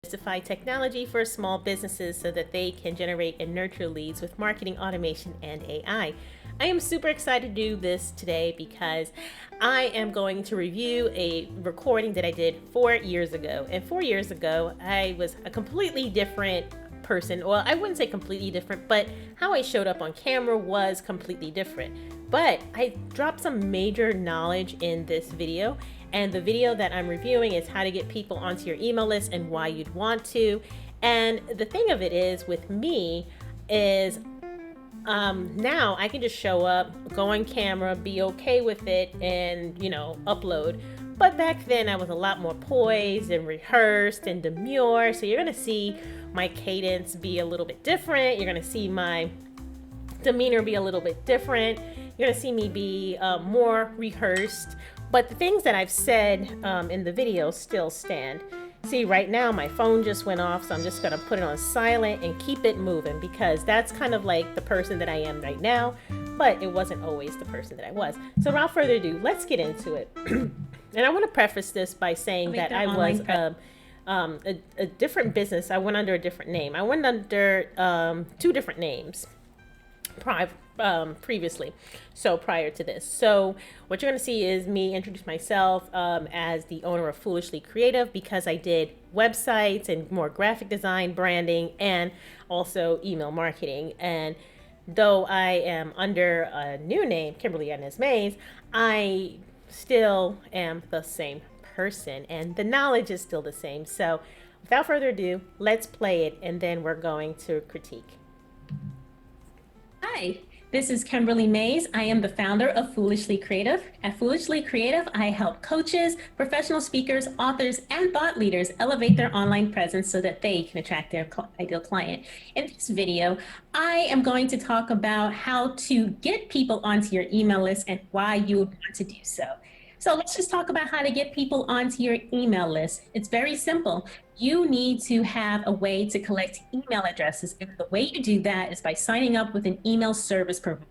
Demystify technology for small businesses so that they can generate and nurture leads with marketing automation and AI. I am super excited to do this today because I am going to review a recording that I did 4 years ago. And 4 years ago, I was a completely different person. Well, I wouldn't say completely different, but how I showed up on camera was completely different. But I dropped some major knowledge in this video, and the video that I'm reviewing is how to get people onto your email list and why you'd want to. And the thing of it is with me is now I can just show up, go on camera, be okay with it, and upload. But back then I was a lot more poised and rehearsed and demure. So you're gonna see my cadence be a little bit different. You're gonna see my demeanor be a little bit different. You're gonna see me be more rehearsed. But the things that I've said in the video still stand. See, right now my phone just went off, so I'm just gonna put it on silent and keep it moving because that's kind of like the person that I am right now, but it wasn't always the person that I was. So without further ado, let's get into it. And I want to preface this by saying that I was a different business. I went under a different name. I went under 2 different names previously, so prior to this. So what you're going to see is me introduce myself as the owner of Foolishly Creative, because I did websites and more graphic design, branding, and also email marketing. And though I am under a new name, Kimberly Inez Mays, I still am the same person and the knowledge is still the same. So without further ado, let's play it and then we're going to critique. Hi, this is Kimberly Mays. I am the founder of Foolishly Creative. At Foolishly Creative, I help coaches, professional speakers, authors, and thought leaders elevate their online presence so that they can attract their ideal client. In this video, I am going to talk about how to get people onto your email list and why you would want to do so. So let's just talk about how to get people onto your email list. It's very simple. You need to have a way to collect email addresses. And the way you do that is by signing up with an email service provider.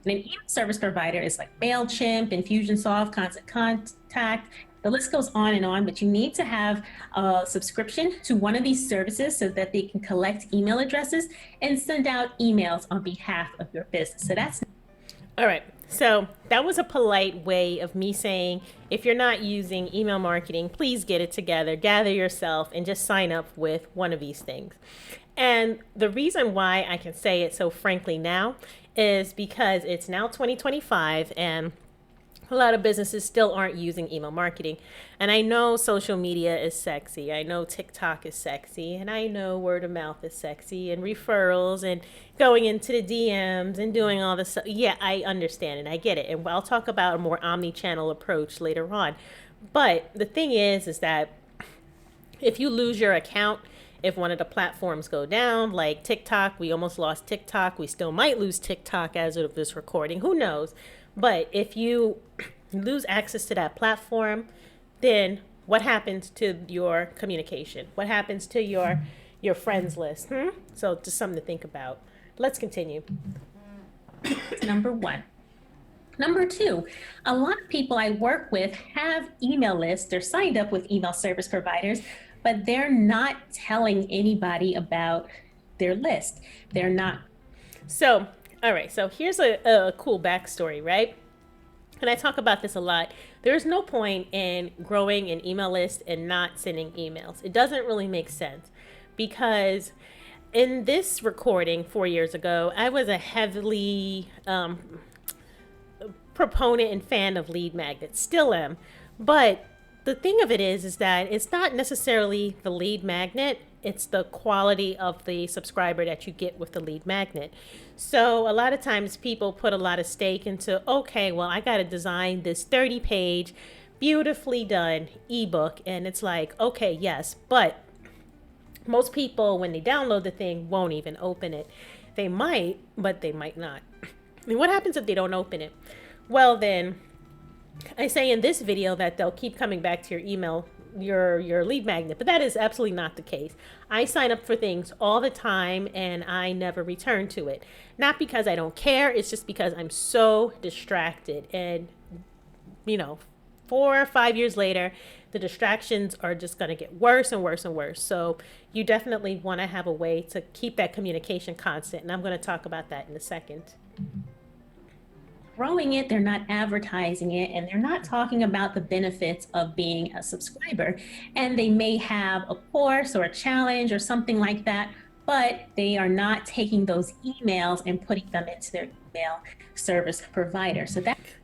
And an email service provider is like MailChimp, Infusionsoft, Constant Contact. The list goes on and on, but you need to have a subscription to one of these services so that they can collect email addresses and send out emails on behalf of your business. So that's all right. So that was a polite way of me saying, if you're not using email marketing, please get it together, gather yourself, and just sign up with one of these things. And the reason why I can say it so frankly now is because it's now 2025 and a lot of businesses still aren't using email marketing. And I know social media is sexy. I know TikTok is sexy. And I know word of mouth is sexy and referrals and going into the DMs and doing all this stuff. Yeah, I understand it. I get it. And I'll talk about a more omni-channel approach later on. But the thing is that if you lose your account, if one of the platforms go down, like TikTok, we almost lost TikTok. We still might lose TikTok as of this recording. Who knows? But if you lose access to that platform, then what happens to your communication? What happens to your friends list? So just something to think about. Let's continue. number 1. Number 2, a lot of people I work with have email lists. They're signed up with email service providers, but they're not telling anybody about their list. They're not. So all right, so here's a cool backstory, right? And I talk about this a lot. There's no point in growing an email list and not sending emails. It doesn't really make sense because in this recording 4 years ago, I was a heavily proponent and fan of lead magnets, still am. But the thing of it is that it's not necessarily the lead magnet. It's the quality of the subscriber that you get with the lead magnet. So a lot of times people put a lot of stake into, okay, well, I got to design this 30-page, beautifully done ebook. And it's like, okay, yes, but most people, when they download the thing, won't even open it. They might, but they might not. And what happens if they don't open it? Well, then I say in this video that they'll keep coming back to your email, your lead magnet, but that is absolutely not the case. I sign up for things all the time and I never return to it. Not because I don't care, it's just because I'm so distracted. And 4 or 5 years later, the distractions are just going to get worse and worse and worse. So you definitely want to have a way to keep that communication constant. And I'm going to talk about that in a second. Growing it, they're not advertising it, and they're not talking about the benefits of being a subscriber. And they may have a course or a challenge or something like that, but they are not taking those emails and putting them into their email service provider.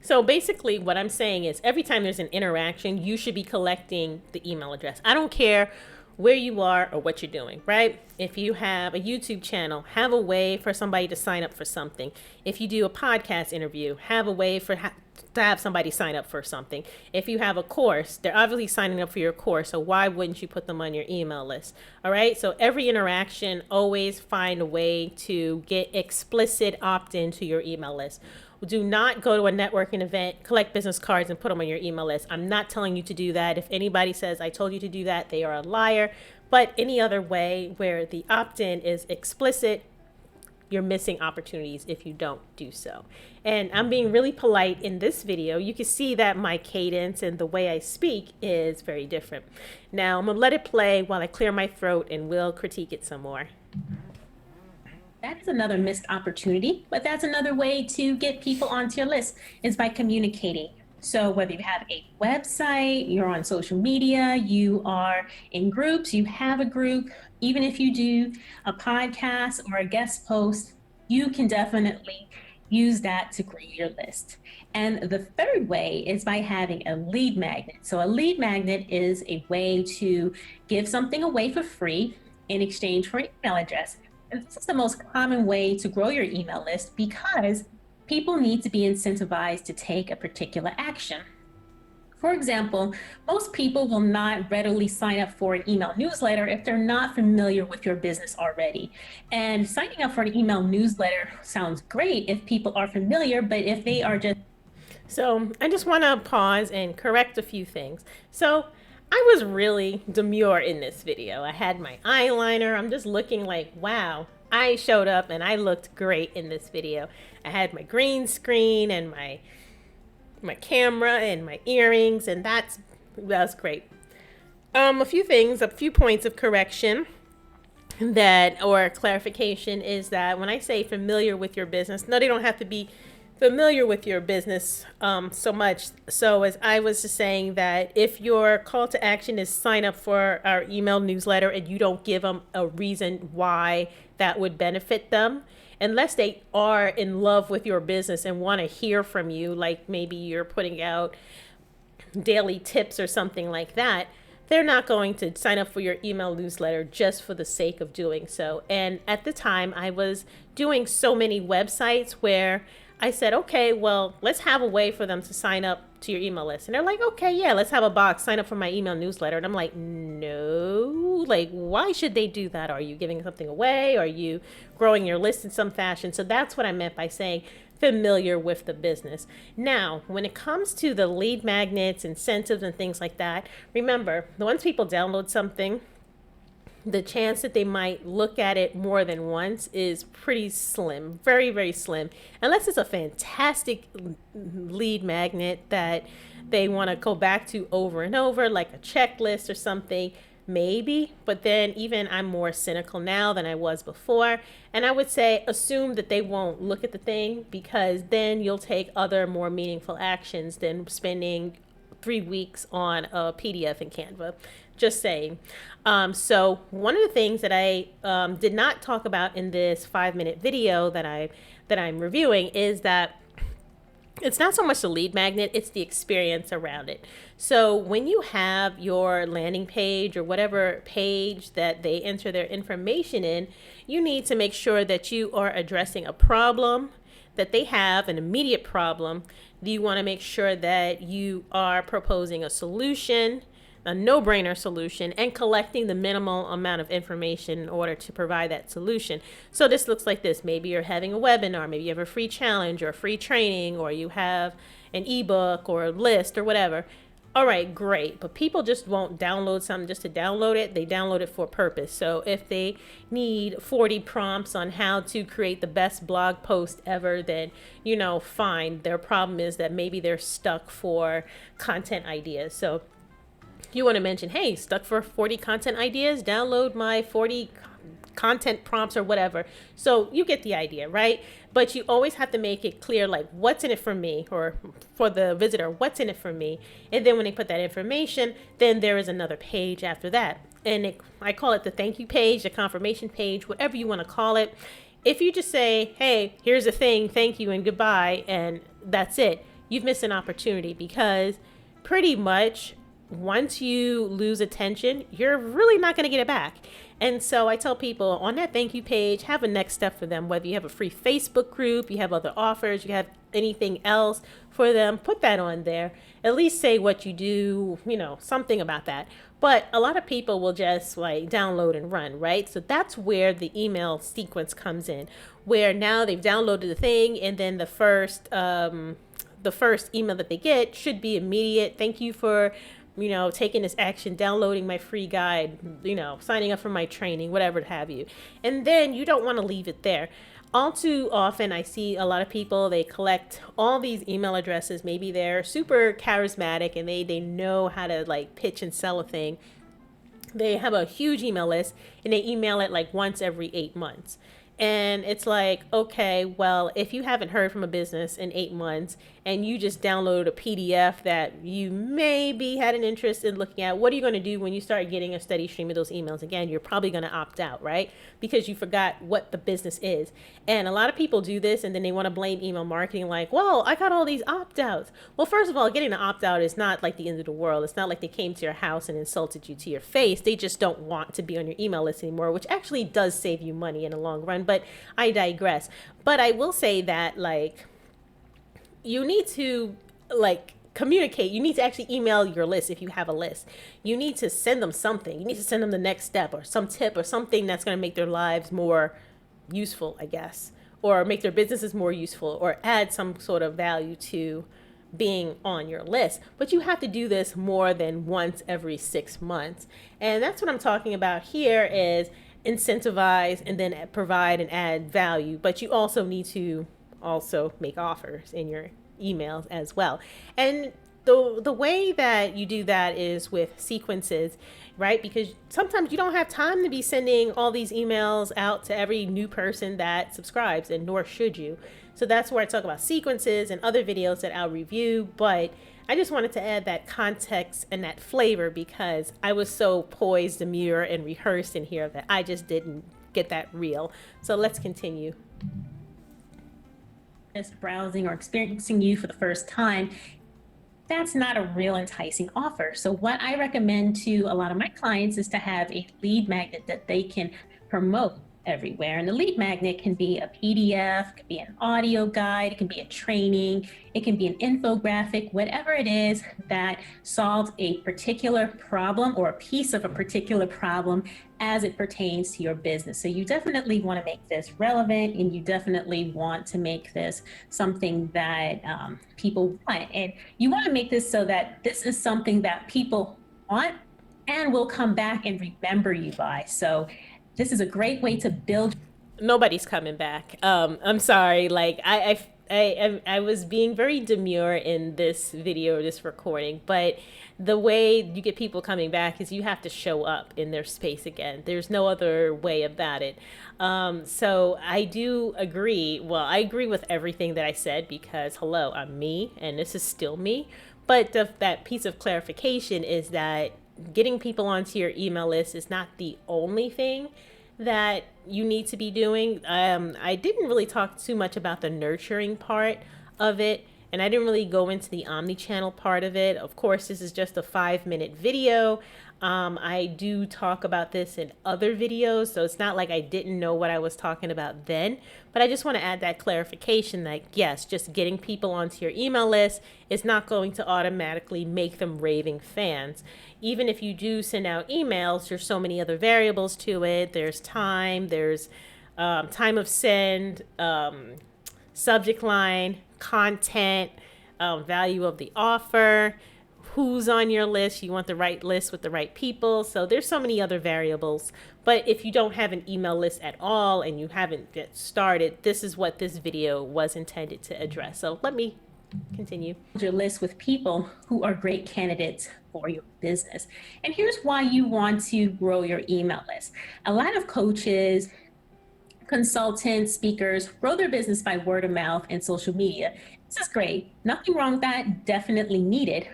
So basically what I'm saying is every time there's an interaction, you should be collecting the email address. I don't care where you are or what you're doing, right? If you have a YouTube channel, have a way for somebody to sign up for something. If you do a podcast interview, have a way to have somebody sign up for something. If you have a course, they're obviously signing up for your course, so why wouldn't you put them on your email list? All right, so every interaction, always find a way to get explicit opt-in to your email list. Do not go to a networking event, collect business cards, and put them on your email list. I'm not telling you to do that. If anybody says I told you to do that, they are a liar. But any other way where the opt-in is explicit, you're missing opportunities if you don't do so. And I'm being really polite in this video. You can see that my cadence and the way I speak is very different. Now I'm gonna let it play while I clear my throat, and we'll critique it some more. That's another missed opportunity, but that's another way to get people onto your list is by communicating. So whether you have a website, you're on social media, you are in groups, you have a group, even if you do a podcast or a guest post, you can definitely use that to grow your list. And the third way is by having a lead magnet. So a lead magnet is a way to give something away for free in exchange for an email address. And this is the most common way to grow your email list because people need to be incentivized to take a particular action. For example, most people will not readily sign up for an email newsletter if they're not familiar with your business already. And signing up for an email newsletter sounds great if people are familiar, but if they are just... So I just want to pause and correct a few things. So I was really demure in this video. I had my eyeliner. I'm just looking like, wow, I showed up and I looked great in this video. I had my green screen and my camera and my earrings, and that was great. A few things, a few points of correction or clarification is that when I say familiar with your business, no, they don't have to be familiar with your business so much. So as I was just saying that if your call to action is sign up for our email newsletter and you don't give them a reason why that would benefit them, unless they are in love with your business and want to hear from you, like maybe you're putting out daily tips or something like that, they're not going to sign up for your email newsletter just for the sake of doing so. And at the time I was doing so many websites where I said, okay, well, let's have a way for them to sign up to your email list. And they're like, okay, yeah, let's have a box, sign up for my email newsletter. And I'm like, no, like, why should they do that? Are you giving something away? Are you growing your list in some fashion? So that's what I meant by saying familiar with the business. Now, when it comes to the lead magnets, incentives, and things like that, remember, once people download something, the chance that they might look at it more than once is pretty slim, very, very slim, unless it's a fantastic lead magnet that they want to go back to over and over, like a checklist or something, maybe. But then even I'm more cynical now than I was before. And I would say assume that they won't look at the thing, because then you'll take other more meaningful actions than spending 3 weeks on a PDF in Canva. Just saying. So one of the things that I did not talk about in this 5-minute video that I'm reviewing is that it's not so much the lead magnet, it's the experience around it. So when you have your landing page or whatever page that they enter their information in, you need to make sure that you are addressing a problem that they have, an immediate problem. You want to make sure that you are proposing a solution, a no-brainer solution, and collecting the minimal amount of information in order to provide that solution. So this looks like this. Maybe you're having a webinar, maybe you have a free challenge or a free training, or you have an ebook or a list or whatever. All right, great. But people just won't download something just to download it. They download it for a purpose. So if they need 40 prompts on how to create the best blog post ever, then, fine. Their problem is that maybe they're stuck for content ideas. So You want to mention, hey, stuck for 40 content ideas, download my 40 content prompts or whatever. So you get the idea, right? But you always have to make it clear, like, what's in it for me, or for the visitor, what's in it for me. And then when they put that information, then there is another page after that. And I call it the thank you page, the confirmation page, whatever you want to call it. If you just say, hey, here's a thing, thank you and goodbye, and that's it, you've missed an opportunity, because pretty much once you lose attention, you're really not going to get it back. And so I tell people on that thank you page, have a next step for them. Whether you have a free Facebook group, you have other offers, you have anything else for them, put that on there. At least say what you do, something about that. But a lot of people will just like download and run, right? So that's where the email sequence comes in, where now they've downloaded the thing, and then the first email that they get should be immediate. Thank you for taking this action, downloading my free guide, signing up for my training, whatever have you. And then you don't want to leave it there. All too often, I see a lot of people, they collect all these email addresses. Maybe they're super charismatic and they know how to like pitch and sell a thing. They have a huge email list and they email it like once every 8 months. And it's like, okay, well, if you haven't heard from a business in 8 months and you just download a PDF that you maybe had an interest in looking at, what are you going to do when you start getting a steady stream of those emails again? You're probably going to opt out, right? Because you forgot what the business is. And a lot of people do this and then they want to blame email marketing like, well, I got all these opt-outs. Well, first of all, getting an opt-out is not like the end of the world. It's not like they came to your house and insulted you to your face. They just don't want to be on your email list anymore, which actually does save you money in the long run. But I digress. But I will say that like you need to like communicate. You need to actually email your list if you have a list. You need to send them something. You need to send them the next step or some tip or something that's going to make their lives more useful, I guess, or make their businesses more useful, or add some sort of value to being on your list. But you have to do this more than once every 6 months. And that's what I'm talking about here is incentivize and then provide and add value. But you also need to also make offers in your emails as well. And the way that you do that is with sequences, right? Because sometimes you don't have time to be sending all these emails out to every new person that subscribes, and nor should you. So that's where I talk about sequences and other videos that I'll review. But I just wanted to add that context and that flavor because I was so poised, demure, and rehearsed in here that I just didn't get that real. So let's continue. Just browsing or experiencing you for the first time, that's not a real enticing offer. So what I recommend to a lot of my clients is to have a lead magnet that they can promote everywhere. And the lead magnet can be a PDF, it can be an audio guide, it can be a training, it can be an infographic, whatever it is that solves a particular problem or a piece of a particular problem as it pertains to your business. So you definitely want to make this relevant, and you definitely want to make this something that people want. And you want to make this so that this is something that people want and will come back and remember you by. So this is a great way to build. Nobody's coming back. I'm sorry. Like I was being very demure in this video, this recording, but the way you get people coming back is you have to show up in their space again. There's no other way about it. So I do agree. Well, I agree with everything that I said because hello, I'm me and this is still me. But that piece of clarification is that getting people onto your email list is not the only thing that you need to be doing. I didn't really talk too much about the nurturing part of it, and I didn't really go into the omni-channel part of it. Of course, this is just a 5-minute video. I do talk about this in other videos, so it's not like I didn't know what I was talking about then, but I just want to add that clarification that yes, just getting people onto your email list is not going to automatically make them raving fans. Even if you do send out emails, there's so many other variables to it. There's time, there's time of send, subject line, content, value of the offer, who's on your list. You want the right list with the right people. So there's so many other variables. But if you don't have an email list at all and you haven't get started, this is what this video was intended to address. So let me continue. Your list with people who are great candidates for your business. And here's why you want to grow your email list. A lot of coaches, consultants, speakers grow their business by word of mouth and social media. This is great. Nothing wrong with that. Definitely needed.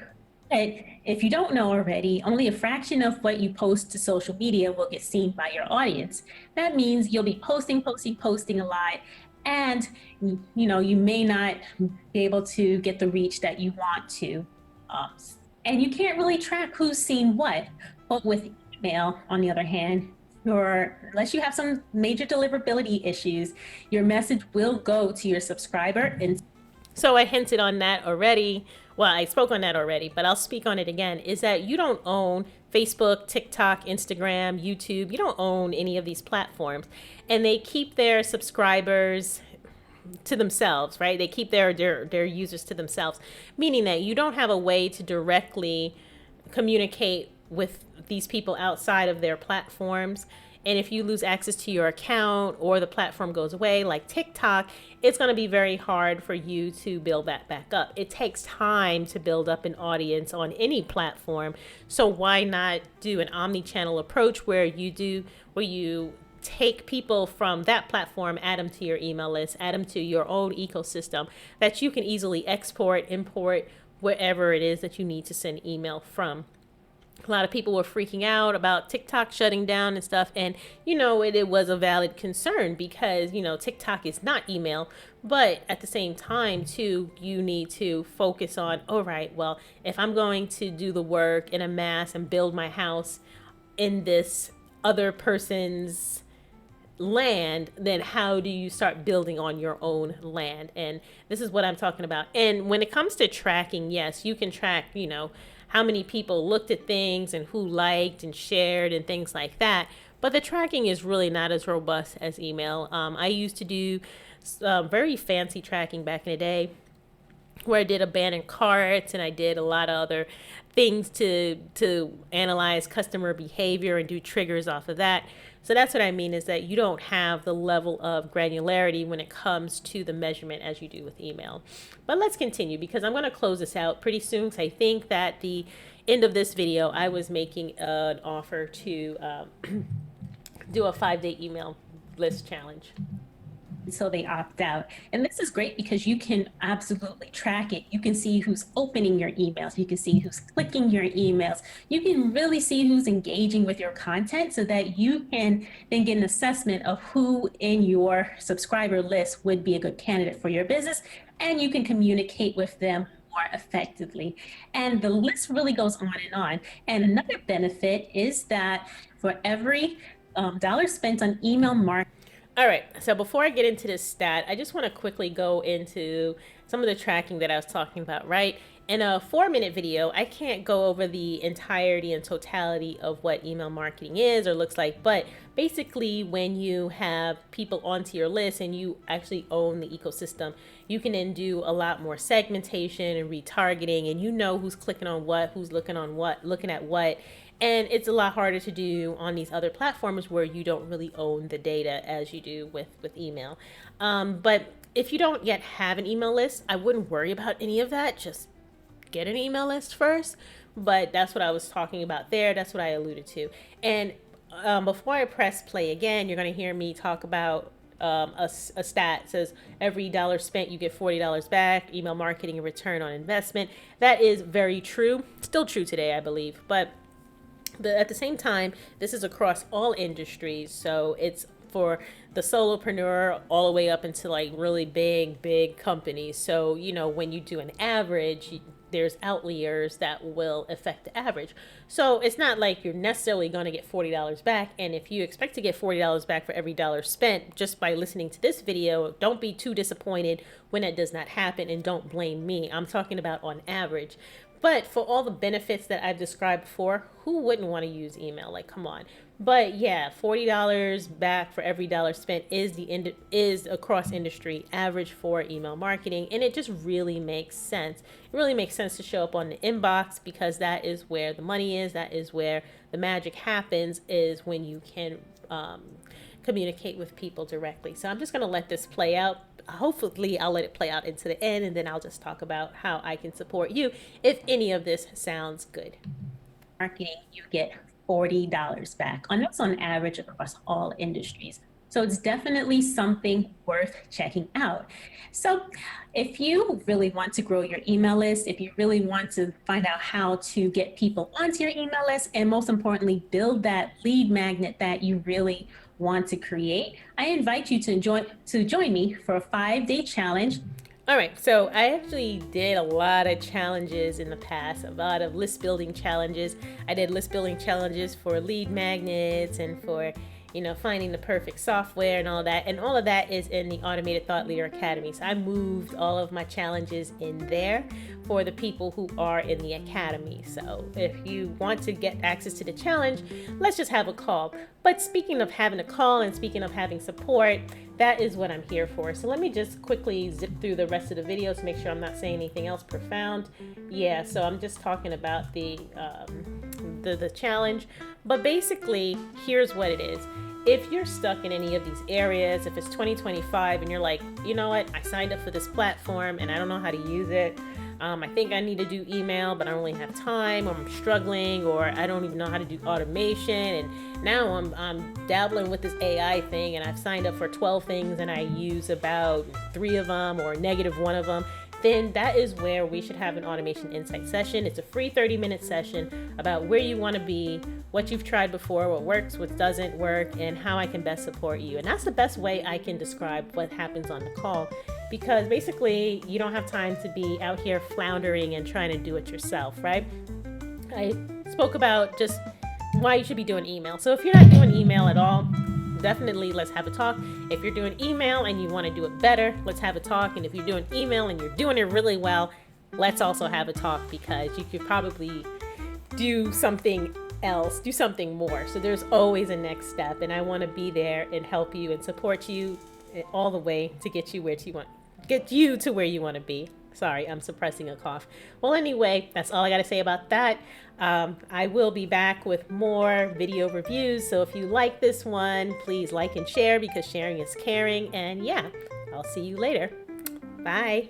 But if you don't know already, only a fraction of what you post to social media will get seen by your audience. That means you'll be posting a lot, and you may not be able to get the reach that you want to. Um, and you can't really track who's seen what. But with email, on the other hand, unless you have some major deliverability issues, your message will go to your subscriber. And so I hinted on that already. Well, I spoke on that already, but I'll speak on it again, is that you don't own Facebook, TikTok, Instagram, YouTube. You don't own any of these platforms. And they keep their subscribers to themselves, right? They keep their users to themselves, meaning that you don't have a way to directly communicate with these people outside of their platforms. And if you lose access to your account or the platform goes away, like TikTok, it's going to be very hard for you to build that back up. It takes time to build up an audience on any platform. So why not do an omni-channel approach where you take people from that platform, add them to your email list, add them to your own ecosystem that you can easily export, import, wherever it is that you need to send email from. A lot of people were freaking out about TikTok shutting down and stuff. And, it was a valid concern because, TikTok is not email. But at the same time, too, you need to focus on, all right, well, if I'm going to do the work in a mass and build my house in this other person's land, then how do you start building on your own land? And this is what I'm talking about. And when it comes to tracking, yes, you can track, how many people looked at things and who liked and shared and things like that. But the tracking is really not as robust as email. I used to do very fancy tracking back in the day where I did abandoned carts and I did a lot of other things to analyze customer behavior and do triggers off of that. So that's what I mean, is that you don't have the level of granularity when it comes to the measurement as you do with email. But let's continue, because I'm going to close this out pretty soon. So I think that the end of this video, I was making an offer to do a 5-day email list challenge. So they opt out. And this is great because you can absolutely track it. You can see who's opening your emails. You can see who's clicking your emails. You can really see who's engaging with your content so that you can then get an assessment of who in your subscriber list would be a good candidate for your business. And you can communicate with them more effectively. And the list really goes on and on. And another benefit is that for every dollar spent on email marketing. All right, so before I get into this stat, I just want to quickly go into some of the tracking that I was talking about, right? In a 4-minute video, I can't go over the entirety and totality of what email marketing is or looks like, but basically when you have people onto your list and you actually own the ecosystem, you can then do a lot more segmentation and retargeting, and who's clicking on what, who's looking at what. And it's a lot harder to do on these other platforms where you don't really own the data as you do with email. But if you don't yet have an email list, I wouldn't worry about any of that. Just get an email list first. But that's what I was talking about there. That's what I alluded to. And before I press play again, you're going to hear me talk about a stat. It says every dollar spent, you get $40 back. Email marketing and return on investment. That is very true. Still true today, I believe. But at the same time, this is across all industries. So it's for the solopreneur all the way up into like really big companies. So, when you do an average, there's outliers that will affect the average. So it's not like you're necessarily going to get $40 back. And if you expect to get $40 back for every dollar spent just by listening to this video, don't be too disappointed when that does not happen, and don't blame me. I'm talking about on average. But for all the benefits that I've described before, who wouldn't want to use email? Like, come on. But yeah, $40 back for every dollar spent is across industry average for email marketing. And it just really makes sense. It really makes sense to show up on the inbox, because that is where the money is. That is where the magic happens, is when you can communicate with people directly. So I'm just going to let this play out. Hopefully I'll let it play out into the end, and then I'll just talk about how I can support you if any of this sounds good. marketing, you get $40 back. And that's on average across all industries. So it's definitely something worth checking out. So if you really want to grow your email list, if you really want to find out how to get people onto your email list, and most importantly, build that lead magnet that you really want to create, I invite you to join me for a 5-day challenge. All right, so I actually did a lot of challenges in the past, a lot of list building challenges. I did list building challenges for lead magnets and for, finding the perfect software and all of that. And all of that is in the Automated Thought Leader Academy. So I moved all of my challenges in there for the people who are in the academy. So if you want to get access to the challenge, let's just have a call. But speaking of having a call and speaking of having support, that is what I'm here for. So let me just quickly zip through the rest of the video to make sure I'm not saying anything else profound. Yeah, so I'm just talking about the challenge. But basically, here's what it is. If you're stuck in any of these areas, if it's 2025 and you're like, you know what, I signed up for this platform and I don't know how to use it. I think I need to do email, but I don't really have time, or I'm struggling, or I don't even know how to do automation. And now I'm dabbling with this AI thing, and I've signed up for 12 things and I use about 3 of them or -1 of them. Then that is where we should have an automation insight session. It's a free 30-minute session about where you want to be, what you've tried before, what works, what doesn't work, and how I can best support you. And that's the best way I can describe what happens on the call, because basically you don't have time to be out here floundering and trying to do it yourself, right? I spoke about just why you should be doing email. So if you're not doing email at all, definitely let's have a talk. If you're doing email and you want to do it better, let's have a talk. And if you're doing email and you're doing it really well, let's also have a talk, because you could probably do something else, do something more. So there's always a next step, and I want to be there and help you and support you all the way to get you to where you want to be. Sorry, I'm suppressing a cough. Well, anyway, that's all I got to say about that. I will be back with more video reviews. So if you like this one, please like and share, because sharing is caring. And yeah, I'll see you later. Bye.